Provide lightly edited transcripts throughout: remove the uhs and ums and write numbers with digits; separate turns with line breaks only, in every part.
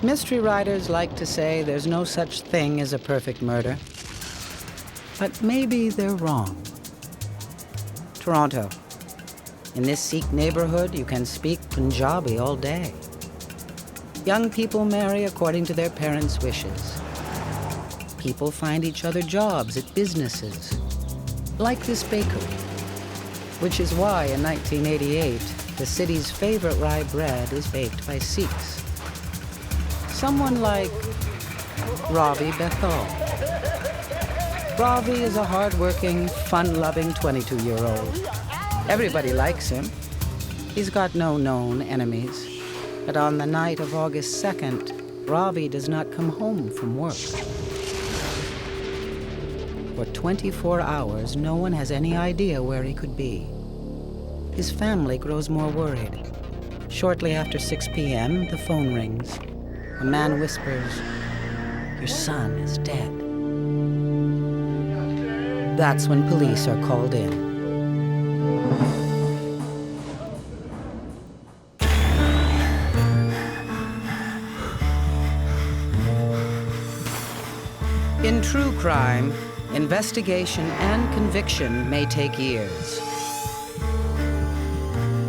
Mystery writers like to say there's no such thing as a perfect murder. But maybe they're wrong. Toronto. In this Sikh neighborhood, you can speak Punjabi all day. Young people marry according to their parents' wishes. People find each other jobs at businesses, like this bakery, which is why in 1988, the city's favorite rye bread is baked by Sikhs. Someone like Ravi Bethal. Ravi is a hard-working, fun-loving 22-year-old. Everybody likes him. He's got no known enemies. But on the night of August 2nd, Ravi does not come home from work. For 24 hours, no one has any idea where he could be. His family grows more worried. Shortly after 6 p.m., the phone rings. A man whispers, "Your son is dead." That's when police are called in. In true crime, investigation and conviction may take years.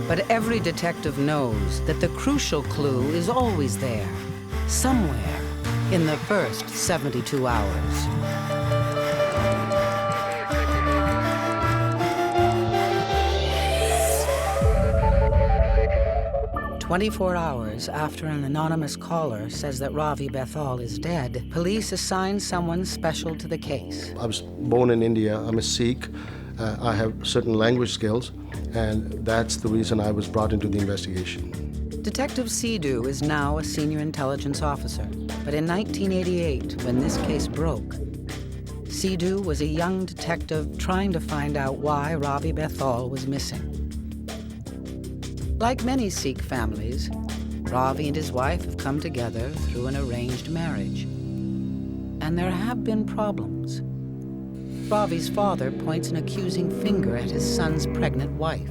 But every detective knows that the crucial clue is always there, somewhere in the first 72 hours. "24 hours after an anonymous caller says that Ravi Bethal is dead, police assign someone special to the case.
I was born in India. I'm a Sikh. I have certain language skills, and that's the reason I was brought into the investigation.
Detective SIDHU is now a senior intelligence officer, but in 1988, when this case broke, SIDHU was a young detective trying to find out why Ravi Bethal was missing. Like many Sikh families, Ravi and his wife have come together through an arranged marriage. And there have been problems. Ravi's father points an accusing finger at his son's pregnant wife.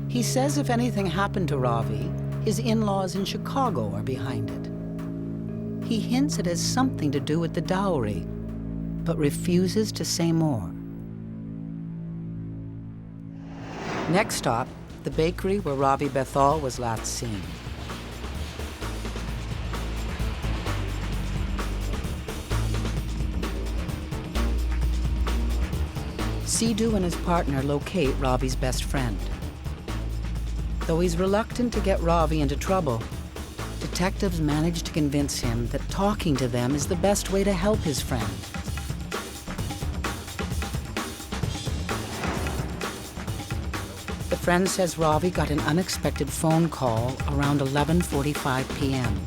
He says if anything happened to Ravi, his in-laws in Chicago are behind it. He hints it has something to do with the dowry, but refuses to say more. Next stop, the bakery where Ravi Bethal was last seen. SIDHU and his partner locate Ravi's best friend. Though he's reluctant to get Ravi into trouble, detectives manage to convince him that talking to them is the best way to help his friend. The friend says Ravi got an unexpected phone call around 11:45 p.m.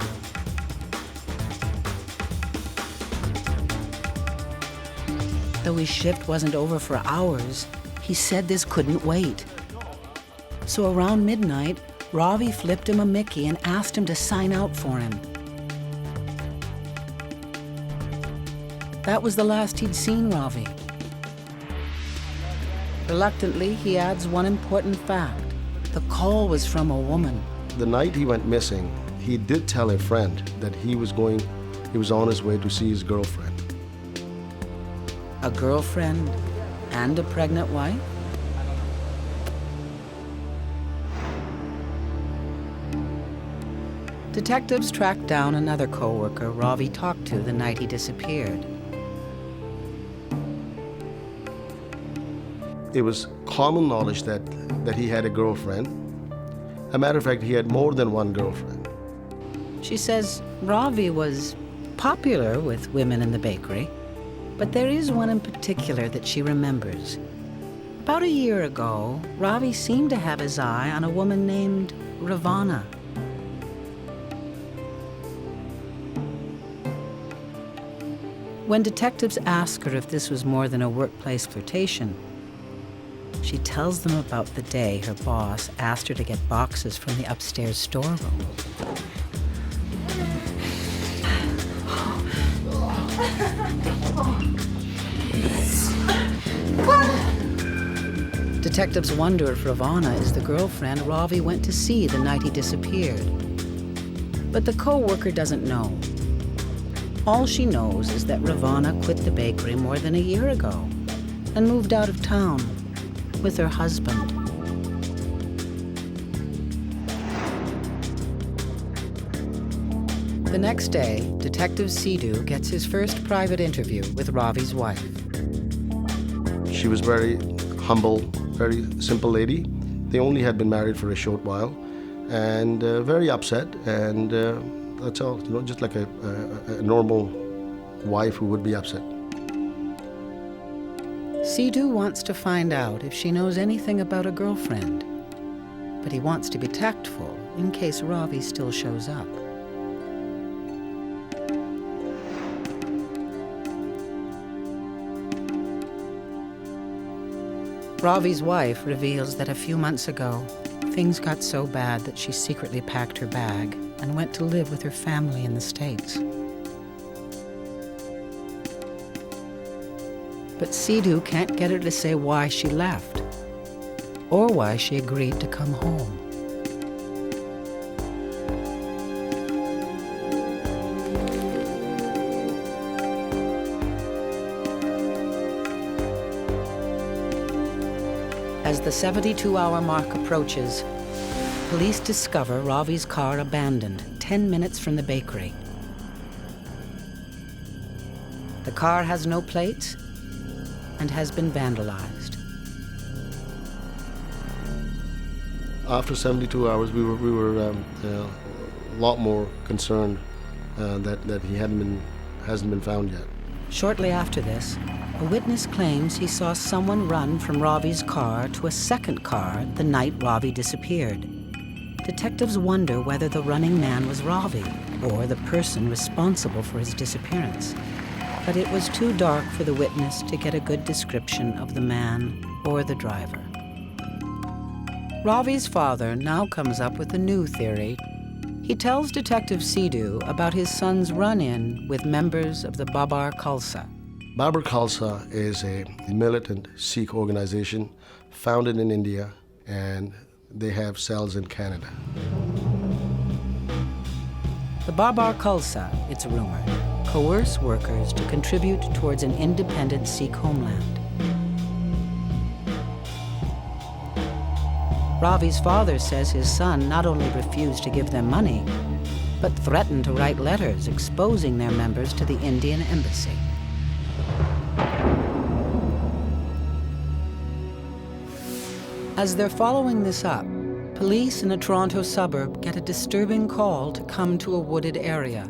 Though his shift wasn't over for hours, he said this couldn't wait. So around midnight, Ravi flipped him a Mickey and asked him to sign out for him. That was the last he'd seen Ravi. Reluctantly, he adds one important fact. The call was from a woman.
The night he went missing, he did tell a friend that he was on his way to see his girlfriend.
A girlfriend and a pregnant wife? Detectives tracked down another co-worker Ravi talked to the night he disappeared.
It was common knowledge that he had a girlfriend. As a matter of fact, he had more than one girlfriend.
She says Ravi was popular with women in the bakery, but there is one in particular that she remembers. About a year ago, Ravi seemed to have his eye on a woman named Ravana. When detectives ask her if this was more than a workplace flirtation, she tells them about the day her boss asked her to get boxes from the upstairs storeroom. Detectives wonder if Ravana is the girlfriend Ravi went to see the night he disappeared. But the co-worker doesn't know. All she knows is that Ravana quit the bakery more than a year ago and moved out of town with her husband. The next day, Detective Sidhu gets his first private interview with Ravi's wife.
She was very humble, very simple lady. They only had been married for a short while, and very upset, and that's all, just like a normal wife who would be upset.
Sidhu wants to find out if she knows anything about a girlfriend, but he wants to be tactful in case Ravi still shows up. Ravi's wife reveals that a few months ago, things got so bad that she secretly packed her bag and went to live with her family in the States. But Sidhu can't get her to say why she left, or why she agreed to come home. As the 72-hour mark approaches, police discover Ravi's car abandoned 10 minutes from the bakery. The car has no plates and has been vandalized.
After 72 hours, we were a lot more concerned that he hasn't been found yet.
Shortly after this, a witness claims he saw someone run from Ravi's car to a second car the night Ravi disappeared. Detectives wonder whether the running man was Ravi or the person responsible for his disappearance. But it was too dark for the witness to get a good description of the man or the driver. Ravi's father now comes up with a new theory. He tells Detective Sidhu about his son's run-in with members of the Babar Khalsa.
Babar Khalsa is a militant Sikh organization founded in India, and they have cells in Canada.
The Babar Khalsa, it's rumored, coerce workers to contribute towards an independent Sikh homeland. Ravi's father says his son not only refused to give them money, but threatened to write letters exposing their members to the Indian embassy. As they're following this up, police in a Toronto suburb get a disturbing call to come to a wooded area.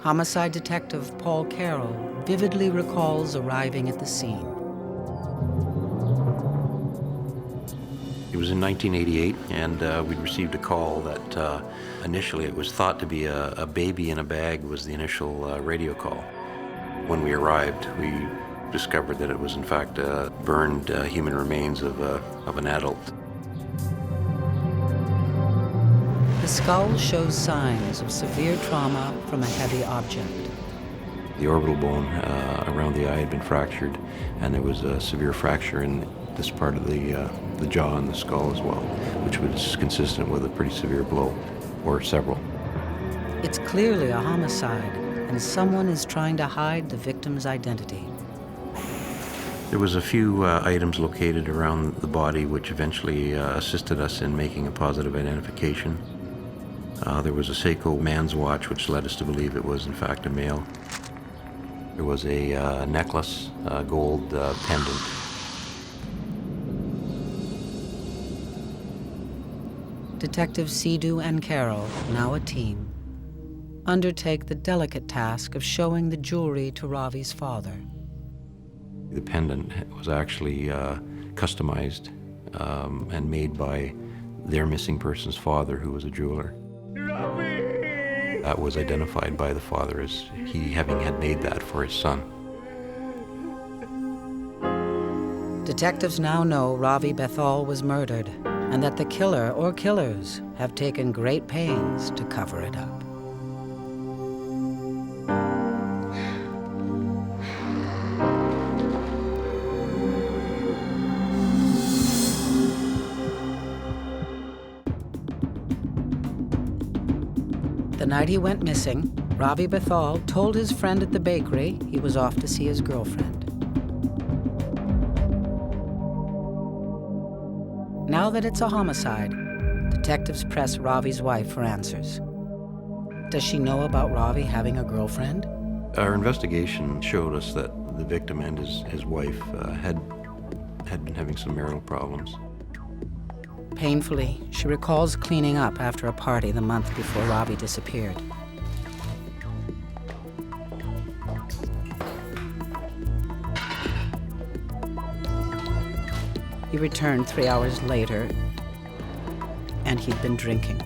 Homicide detective Paul Carroll vividly recalls arriving at the scene.
It was in 1988, and we'd received a call that initially it was thought to be a baby in a bag was the initial radio call. When we arrived, we discovered that it was in fact burned human remains of an adult.
The skull shows signs of severe trauma from a heavy object.
The orbital bone around the eye had been fractured, and there was a severe fracture in this part of the jaw and the skull as well, which was consistent with a pretty severe blow, or several.
It's clearly a homicide, and someone is trying to hide the victim's identity.
There was a few items located around the body which eventually assisted us in making a positive identification. There was a Seiko man's watch which led us to believe it was in fact a male. There was a necklace, a gold pendant.
Detective Sidhu and Carroll, now a team, undertake the delicate task of showing the jewelry to Ravi's father.
The pendant was actually customized and made by their missing person's father, who was a jeweler. Ravi! That was identified by the father as he having had made that for his son.
Detectives now know Ravi Bethal was murdered, and that the killer or killers have taken great pains to cover it up. The night he went missing, Ravi Bethal told his friend at the bakery he was off to see his girlfriend. Now that it's a homicide, detectives press Ravi's wife for answers. Does she know about Ravi having a girlfriend?
Our investigation showed us that the victim and his wife had been having some marital problems.
Painfully, she recalls cleaning up after a party the month before Ravi disappeared. He returned 3 hours later, and he'd been drinking.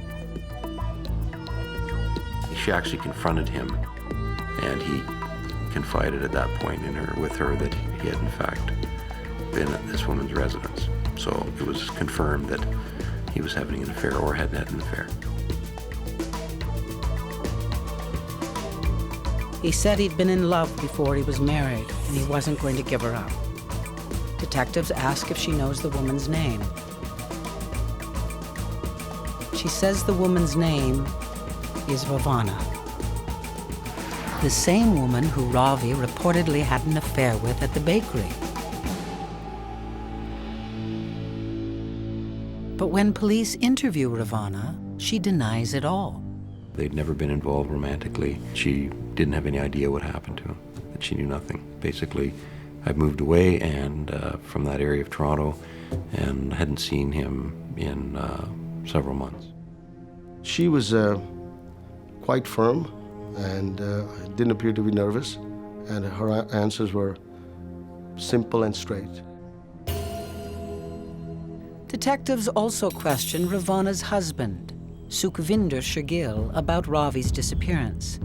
She actually confronted him, and he confided at that point with her that he had in fact been at this woman's residence. So it was confirmed that he was having an affair or had had an affair.
He said he'd been in love before he was married, and he wasn't going to give her up. Detectives ask if she knows the woman's name. She says the woman's name is Ravana, the same woman who Ravi reportedly had an affair with at the bakery. But when police interview Ravana, she denies it all.
They'd never been involved romantically. She didn't have any idea what happened to him, that she knew nothing. Basically, I'd moved away and from that area of Toronto and hadn't seen him in several months.
She was quite firm and didn't appear to be nervous, and her answers were simple and straight.
Detectives also question Ravana's husband, Sukhvinder Shergill, about Ravi's disappearance.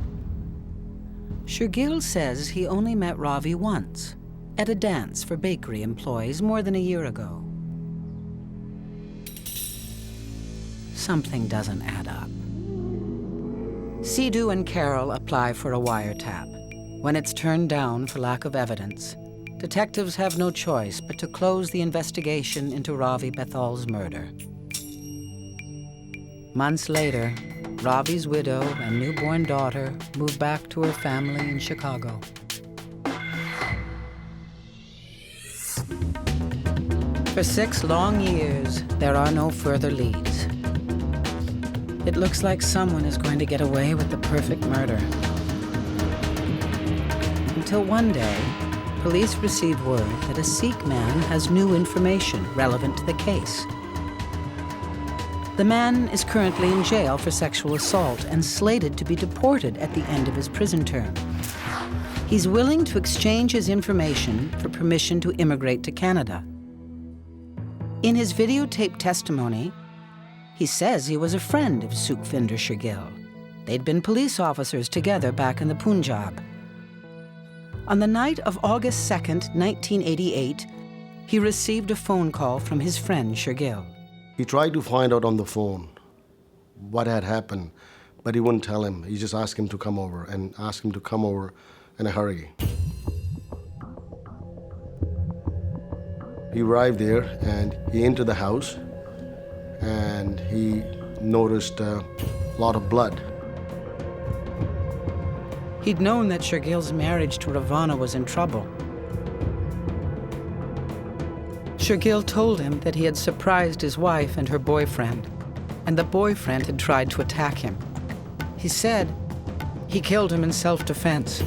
Shergill says he only met Ravi once, at a dance for bakery employees more than a year ago. Something doesn't add up. SIDHU and CARROLL apply for a wiretap. When it's turned down for lack of evidence, detectives have no choice but to close the investigation into Ravi Bethal's murder. Months later, Ravi's widow and newborn daughter move back to her family in Chicago. For 6 long years, there are no further leads. It looks like someone is going to get away with the perfect murder. Until one day, police receive word that a Sikh man has new information relevant to the case. The man is currently in jail for sexual assault and slated to be deported at the end of his prison term. He's willing to exchange his information for permission to immigrate to Canada. In his videotaped testimony, he says he was a friend of Sukhvinder Shergill. They'd been police officers together back in the Punjab. On the night of August 2nd, 1988, he received a phone call from his friend Shergill.
He tried to find out on the phone what had happened, but he wouldn't tell him. He just asked him to come over and asked him to come over in a hurry. He arrived there and he entered the house and he noticed a lot of blood.
He'd known that Shergill's marriage to Ravana was in trouble. Shergill told him that he had surprised his wife and her boyfriend, and the boyfriend had tried to attack him. He said he killed him in self-defense.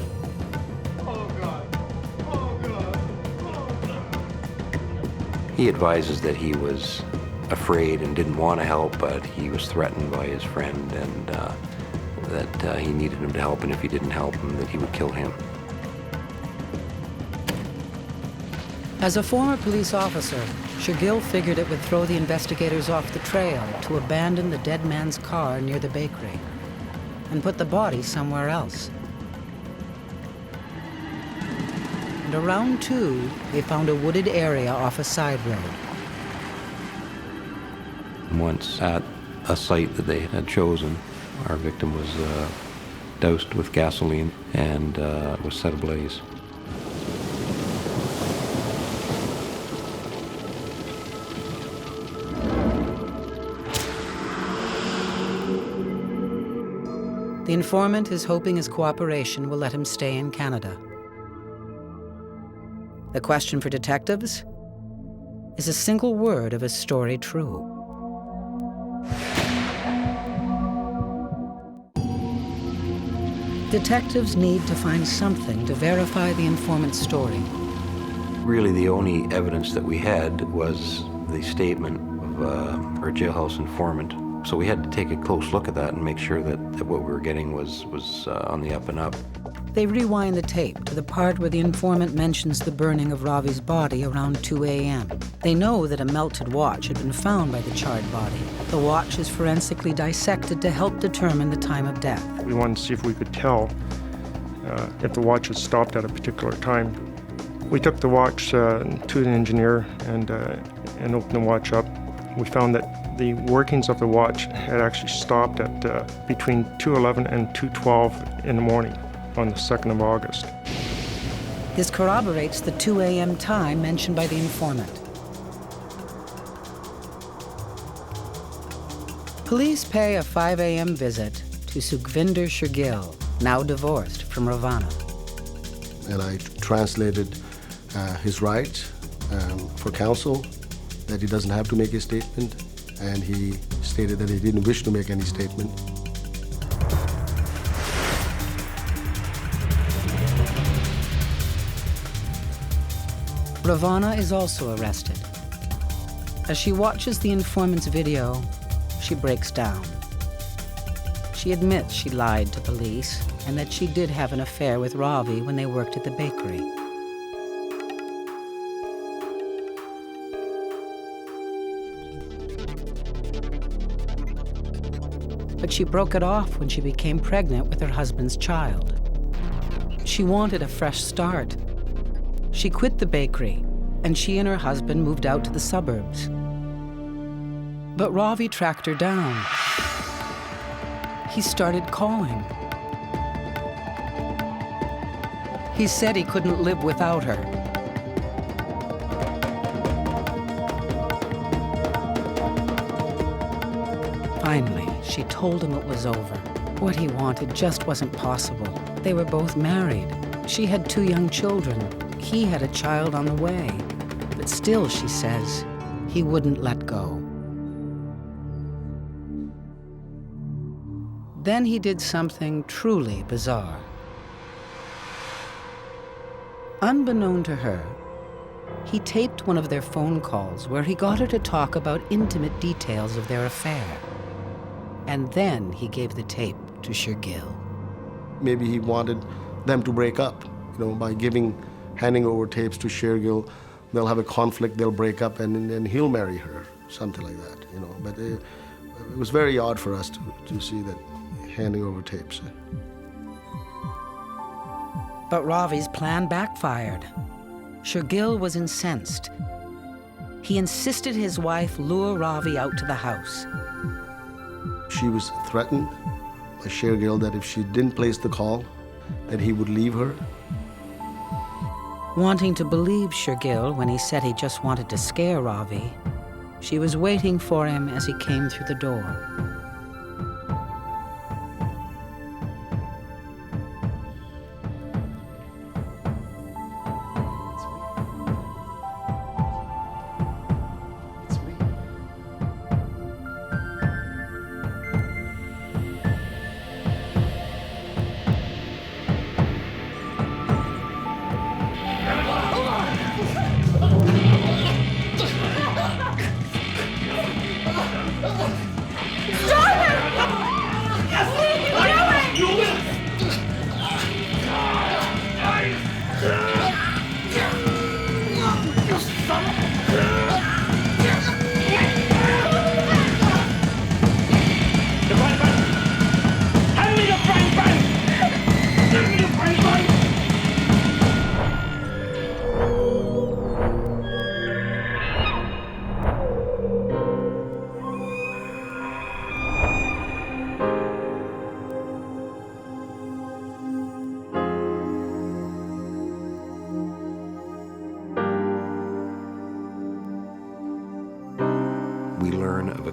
He advises that he was afraid and didn't want to help, but he was threatened by his friend and that he needed him to help, and if he didn't help him, that he would kill him.
As a former police officer, Shergill figured it would throw the investigators off the trail to abandon the dead man's car near the bakery and put the body somewhere else. And around 2, they found a wooded area off a side road.
Once at a site that they had chosen, our victim was doused with gasoline and was set ablaze.
The informant is hoping his cooperation will let him stay in Canada. The question for detectives? Is a single word of his story true? Detectives need to find something to verify the informant's story.
Really, the only evidence that we had was the statement of our jailhouse informant. So we had to take a close look at that and make sure that what we were getting was on the up and up.
They rewind the tape to the part where the informant mentions the burning of Ravi's body around 2 a.m. They know that a melted watch had been found by the charred body. The watch is forensically dissected to help determine the time of death.
We wanted to see if we could tell if the watch had stopped at a particular time. We took the watch to an engineer and opened the watch up. We found that the workings of the watch had actually stopped at between 2:11 and 2:12 in the morning on the 2nd of August.
This corroborates the 2 a.m. time mentioned by the informant. Police pay a 5 a.m. visit to Sukhvinder Shergill, now divorced from Ravana.
And I translated his rights for counsel, that he doesn't have to make a statement, and he stated that he didn't wish to make any statement.
Ravana is also arrested. As she watches the informant's video, she breaks down. She admits she lied to police and that she did have an affair with Ravi when they worked at the bakery. But she broke it off when she became pregnant with her husband's child. She wanted a fresh start. She quit the bakery, and she and her husband moved out to the suburbs. But Ravi tracked her down. He started calling. He said he couldn't live without her. Finally, she told him it was over. What he wanted just wasn't possible. They were both married. She had 2 young children. He had a child on the way. But still, she says, he wouldn't let go. Then he did something truly bizarre. Unbeknown to her, he taped one of their phone calls where he got her to talk about intimate details of their affair. And then he gave the tape to Shergill.
Maybe he wanted them to break up, by handing over tapes to Shergill. They'll have a conflict, they'll break up, and then he'll marry her, something like that, But it was very odd for us to see that handing over tapes.
But Ravi's plan backfired. Shergill was incensed. He insisted his wife lure Ravi out to the house.
She was threatened by Shergill that if she didn't place the call, that he would leave her.
Wanting to believe Shergill when he said he just wanted to scare Ravi, she was waiting for him as he came through the door.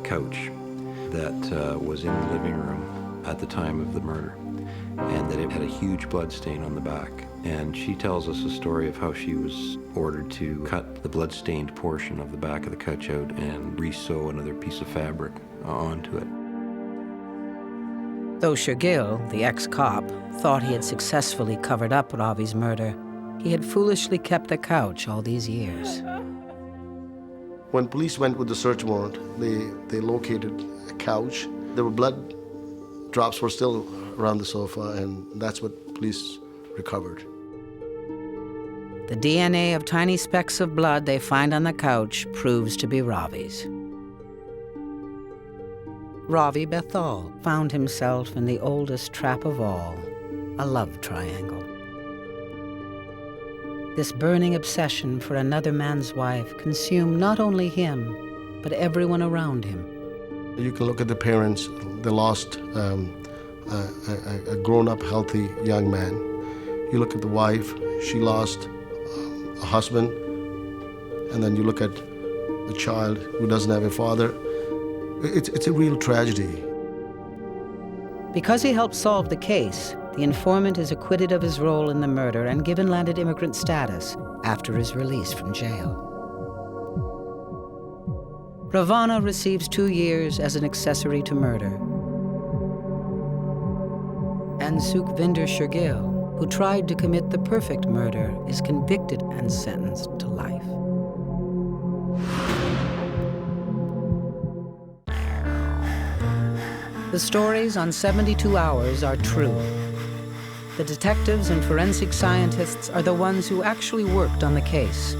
Couch that was in the living room at the time of the murder.
and that it had a huge blood stain on the back. And she tells us a story of how she was ordered to cut the blood-stained portion of the back of the couch out and re-sew another piece of fabric onto it.
Though Shergill, the ex-cop, thought he had successfully covered up Ravi's murder, he had foolishly kept the couch all these years.
When police went with the search warrant, they located a couch. There were blood drops were still around the sofa, and that's what police recovered.
The DNA of tiny specks of blood they find on the couch proves to be Ravi's. Ravi Bethal found himself in the oldest trap of all, a love triangle. This burning obsession for another man's wife consumed not only him, but everyone around him.
You can look at the parents. They lost a grown-up, healthy young man. You look at the wife. She lost a husband. And then you look at the child who doesn't have a father. It's a real tragedy.
Because he helped solve the case, the informant is acquitted of his role in the murder and given landed immigrant status after his release from jail. Ravana receives 2 years as an accessory to murder. And Sukhvinder Shergill, who tried to commit the perfect murder, is convicted and sentenced to life. The stories on 72 Hours are true. The detectives and forensic scientists are the ones who actually worked on the case,